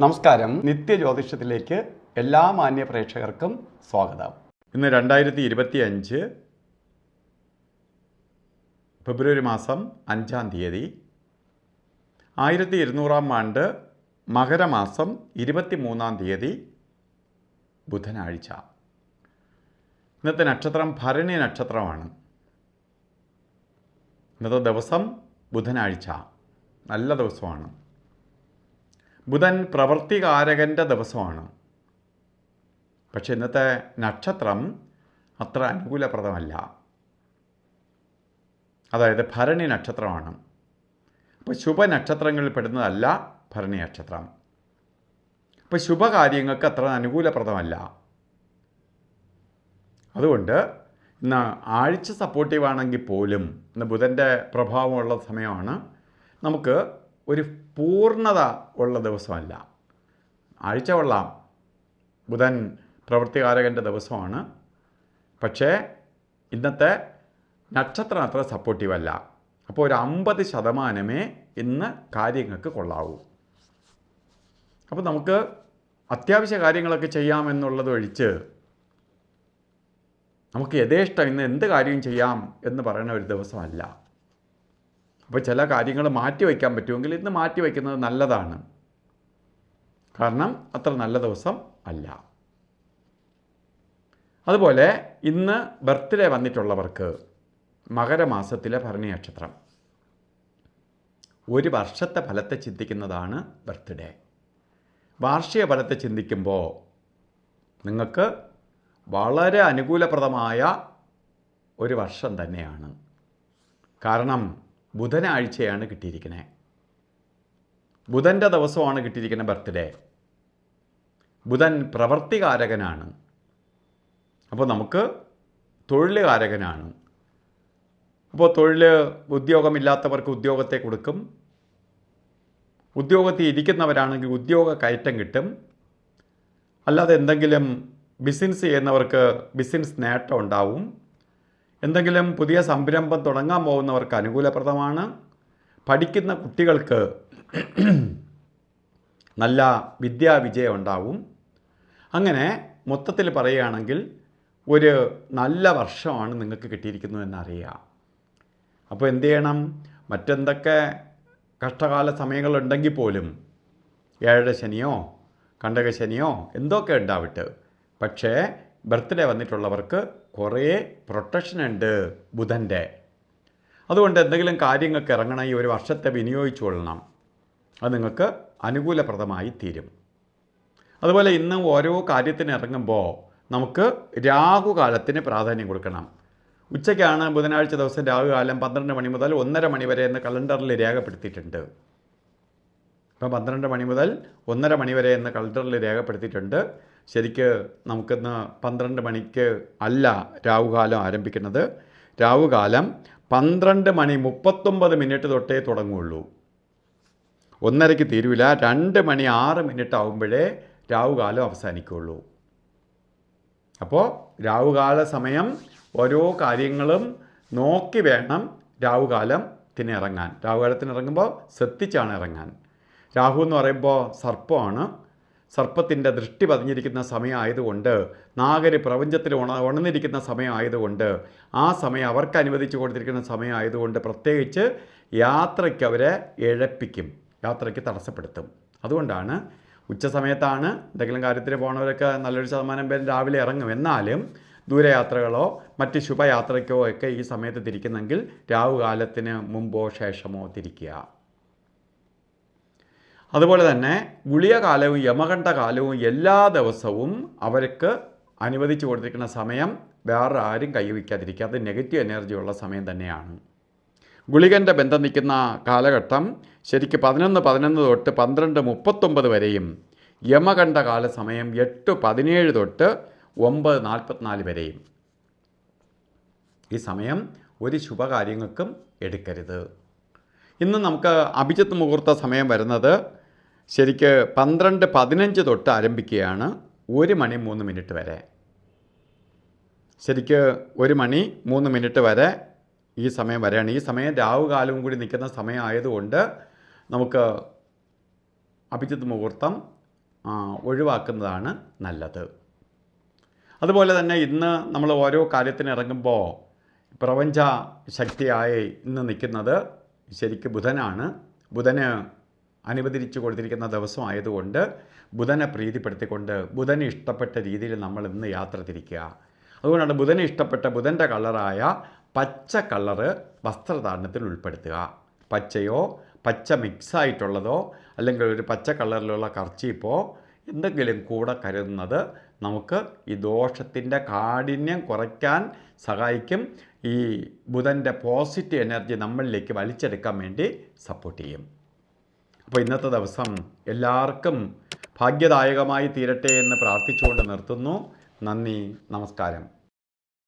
നമസ്കാരം. നിത്യജ്യോതിഷത്തിലേക്ക് എല്ലാ മാന്യ പ്രേക്ഷകർക്കും സ്വാഗതം. ഇന്ന് 2025 ഫെബ്രുവരി മാസം 5-ാം തീയതി, 1200 ആണ്ട് മകരമാസം 23-ാം തീയതി, ബുധനാഴ്ച. ഇന്നത്തെ നക്ഷത്രം ഭരണി നക്ഷത്രമാണ്. ഇന്നത്തെ ദിവസം ബുധനാഴ്ച, നല്ല ദിവസമാണ്. ബുധൻ പ്രവൃത്തികാരകൻ്റെ ദിവസമാണ്. പക്ഷെ ഇന്നത്തെ നക്ഷത്രം അത്ര അനുകൂലപ്രദമല്ല. അതായത് ഭരണി നക്ഷത്രമാണ്. അപ്പോൾ ശുഭനക്ഷത്രങ്ങളിൽ പെടുന്നതല്ല ഭരണി നക്ഷത്രം. അപ്പോൾ ശുഭകാര്യങ്ങൾക്ക് അത്ര അനുകൂലപ്രദമല്ല. അതുകൊണ്ട് ഇന്ന് ആഴ്ച സപ്പോർട്ടീവാണെങ്കിൽ പോലും ഇന്ന് ബുധൻ്റെ പ്രഭാവമുള്ള സമയമാണ്. നമുക്ക് ഒരു പൂർണ്ണത ഉള്ള ദിവസമല്ല. ആഴ്ച കൊള്ളാം, ബുധൻ പ്രവൃത്തികാരകൻ്റെ ദിവസമാണ്. പക്ഷേ ഇന്നത്തെ നക്ഷത്രം അത്ര സപ്പോർട്ടീവല്ല. അപ്പോൾ ഒരു 50% ഇന്ന് കാര്യങ്ങൾക്ക് കൊള്ളാവൂ. അപ്പോൾ നമുക്ക് അത്യാവശ്യ കാര്യങ്ങളൊക്കെ ചെയ്യാമെന്നുള്ളത് ഒഴിച്ച് നമുക്ക് യഥേഷ്ടം ഇന്ന് എന്ത് കാര്യവും ചെയ്യാം എന്ന് പറയുന്ന ഒരു ദിവസമല്ല. അപ്പോൾ ചില കാര്യങ്ങൾ മാറ്റിവെക്കാൻ പറ്റുമെങ്കിൽ ഇന്ന് മാറ്റിവെക്കുന്നത് നല്ലതാണ്. കാരണം അത്ര നല്ല ദിവസം അല്ല. അതുപോലെ ഇന്ന് ബർത്ത്ഡേ വന്നിട്ടുള്ളവർക്ക് മകരമാസത്തിലെ ഭരണി നക്ഷത്രം, ഒരു വർഷത്തെ ഫലത്തെ ചിന്തിക്കുന്നതാണ് ബർത്ത്ഡേ. വാർഷിക ഫലത്തെ ചിന്തിക്കുമ്പോൾ നിങ്ങൾക്ക് വളരെ അനുകൂലപ്രദമായ ഒരു വർഷം തന്നെയാണ്. കാരണം ബുധനാഴ്ചയാണ് കിട്ടിയിരിക്കുന്നത്. ബുധൻ്റെ ദിവസമാണ് കിട്ടിയിരിക്കുന്ന ബർത്ത്ഡേ. ബുധൻ പ്രവൃത്തികാരകനാണ്. അപ്പോൾ നമുക്ക് തൊഴിലുകാരകനാണ്. അപ്പോൾ ഉദ്യോഗമില്ലാത്തവർക്ക് ഉദ്യോഗത്തെ കൊടുക്കും. ഉദ്യോഗത്തിൽ ഇരിക്കുന്നവരാണെങ്കിൽ ഉദ്യോഗ കയറ്റം കിട്ടും. അല്ലാതെ എന്തെങ്കിലും ബിസിനസ് ചെയ്യുന്നവർക്ക് ബിസിനസ് നേട്ടം ഉണ്ടാവും. എന്തെങ്കിലും പുതിയ സംരംഭം തുടങ്ങാൻ പോകുന്നവർക്ക് അനുകൂലപ്രദമാണ്. പഠിക്കുന്ന കുട്ടികൾക്ക് നല്ല വിദ്യാവിജയം ഉണ്ടാവും. അങ്ങനെ മൊത്തത്തിൽ പറയുകയാണെങ്കിൽ ഒരു നല്ല വർഷമാണ് നിങ്ങൾക്ക് കിട്ടിയിരിക്കുന്നു എന്നറിയാം. അപ്പോൾ എന്ത് ചെയ്യണം? മറ്റെന്തൊക്കെ കഷ്ടകാല സമയങ്ങളുണ്ടെങ്കിൽ പോലും, ഏഴര ശനിയോ കണ്ടകശനിയോ എന്തൊക്കെ ഉണ്ടാവട്ടെ, പക്ഷേ ബർത്ത്ഡേ വന്നിട്ടുള്ളവർക്ക് കുറേ പ്രൊട്ടക്ഷൻ ഉണ്ട് ബുധൻ്റെ. അതുകൊണ്ട് എന്തെങ്കിലും കാര്യങ്ങൾക്ക് ഇറങ്ങണം, ഈ ഒരു വർഷത്തെ വിനിയോഗിച്ചു കൊള്ളണം. അത് നിങ്ങൾക്ക് അനുകൂലപ്രദമായി തീരും. അതുപോലെ ഇന്ന് ഓരോ കാര്യത്തിന് ഇറങ്ങുമ്പോൾ നമുക്ക് രാഹുകാലത്തിന് പ്രാധാന്യം കൊടുക്കണം. ഉച്ചയ്ക്കാണ് ബുധനാഴ്ച ദിവസം രാഹുകാലം 12 മണി മുതൽ 1:30 മണി വരെ എന്ന് കലണ്ടറിൽ രേഖപ്പെടുത്തിയിട്ടുണ്ട്. ഇപ്പം 12 മണി മുതൽ 1:30 മണി വരെ എന്ന് കലണ്ടറിൽ രേഖപ്പെടുത്തിയിട്ടുണ്ട്. ശരിക്ക് നമുക്കിന്ന് 12 മണിക്ക് അല്ല രാഹുകാലം ആരംഭിക്കുന്നത്. രാഹുകാലം 12:39 തൊട്ടേ തുടങ്ങുള്ളൂ. 1:30 തീരൂല. 2:06 ആകുമ്പോഴേ രാഹുകാലം അവസാനിക്കുകയുള്ളൂ. അപ്പോൾ രാഹുകാല സമയം ഓരോ കാര്യങ്ങളും നോക്കി വേണം രാഹുകാലത്തിന് ഇറങ്ങാൻ. രാഹുകാലത്തിന് ഇറങ്ങുമ്പോൾ ശ്രദ്ധിച്ചാണ് ഇറങ്ങാൻ. രാഹു എന്ന് പറയുമ്പോൾ സർപ്പമാണ്. സർപ്പത്തിൻ്റെ ദൃഷ്ടി പതിഞ്ഞിരിക്കുന്ന സമയമായതുകൊണ്ട്, നാഗര് പ്രപഞ്ചത്തിൽ ഉണർന്നിരിക്കുന്ന സമയമായതുകൊണ്ട്, ആ സമയം അവർക്ക് അനുവദിച്ചു കൊടുത്തിരിക്കുന്ന സമയമായതുകൊണ്ട് പ്രത്യേകിച്ച് യാത്രയ്ക്ക് അവരെ ഇഴപ്പിക്കും, യാത്രയ്ക്ക് തടസ്സപ്പെടുത്തും. അതുകൊണ്ടാണ് ഉച്ച സമയത്താണ് എന്തെങ്കിലും കാര്യത്തിന് പോകുന്നവരൊക്കെ നല്ലൊരു ശതമാനം പേര് രാവിലെ ഇറങ്ങും. എന്നാലും ദൂരയാത്രകളോ മറ്റ് ശുഭയാത്രയ്ക്കോ ഒക്കെ ഈ സമയത്ത് തിരിക്കുന്നെങ്കിൽ രാഹുകാലത്തിന് മുമ്പോ ശേഷമോ തിരിക്കുക. അതുപോലെ തന്നെ ഗുളികകാലവും യമകണ്ഠകാലവും എല്ലാ ദിവസവും അവർക്ക് അനുവദിച്ചു കൊടുത്തിരിക്കുന്ന സമയം വേറെ ആരും കൈവയ്ക്കാതിരിക്കുക. അത് നെഗറ്റീവ് എനർജിയുള്ള സമയം തന്നെയാണ്. ഗുളികൻ്റെ ബന്ധം നിൽക്കുന്ന കാലഘട്ടം ശരിക്ക് 11:11 തൊട്ട് 12:39 വരെയും, യമകണ്ഠകാല സമയം 8:17 തൊട്ട് 9:44 വരെയും. ഈ സമയം ഒരു ശുഭകാര്യങ്ങൾക്കും എടുക്കരുത്. ഇന്ന് നമുക്ക് അഭിജിത്ത് മുഹൂർത്ത സമയം വരുന്നത് ശരിക്ക് 12:15 തൊട്ട് ആരംഭിക്കുകയാണ് 1 മണി 3 വരെ. ശരിക്ക് 1 മണി 3 വരെ ഈ സമയം വരെയാണ്. ഈ സമയം രാഹുകാലവും കൂടി നിൽക്കുന്ന സമയമായതുകൊണ്ട് നമുക്ക് അഭിജിത്ത് മുഹൂർത്തം ഒഴിവാക്കുന്നതാണ് നല്ലത്. അതുപോലെ തന്നെ ഇന്ന് നമ്മൾ ഓരോ കാര്യത്തിന് ഇറങ്ങുമ്പോൾ പ്രപഞ്ച ശക്തിയായി ഇന്ന് നിൽക്കുന്നത് ശരിക്കും ബുധനാണ്. ബുധന് അനുവദിച്ചു കൊടുത്തിരിക്കുന്ന ദിവസമായതുകൊണ്ട് ബുധനെ പ്രീതിപ്പെടുത്തിക്കൊണ്ട് ബുധന് ഇഷ്ടപ്പെട്ട രീതിയിൽ നമ്മൾ ഇന്ന് യാത്ര തിരിക്കുക. അതുകൊണ്ടാണ് ബുധന് ഇഷ്ടപ്പെട്ട ബുധൻ്റെ കളറായ പച്ച കളറ് വസ്ത്രധാരണത്തിൽ ഉൾപ്പെടുത്തുക. പച്ചയോ പച്ച മിക്സായിട്ടുള്ളതോ അല്ലെങ്കിൽ ഒരു പച്ച കളറിലുള്ള കർച്ചീപ്പോ എന്തെങ്കിലും കൂടെ കരുതുന്നത് നമുക്ക് ഈ ദോഷത്തിൻ്റെ കാഠിന്യം കുറയ്ക്കാൻ സഹായിക്കും. ഈ ബുധൻ്റെ പോസിറ്റീവ് എനർജി നമ്മളിലേക്ക് വലിച്ചെടുക്കാൻ വേണ്ടി സപ്പോർട്ട് ചെയ്യും. അപ്പോൾ ഇന്നത്തെ ദിവസം എല്ലാവർക്കും ഭാഗ്യദായകമായി തീരട്ടെ എന്ന് പ്രാർത്ഥിച്ചുകൊണ്ട് നിർത്തുന്നു. നന്ദി, നമസ്കാരം.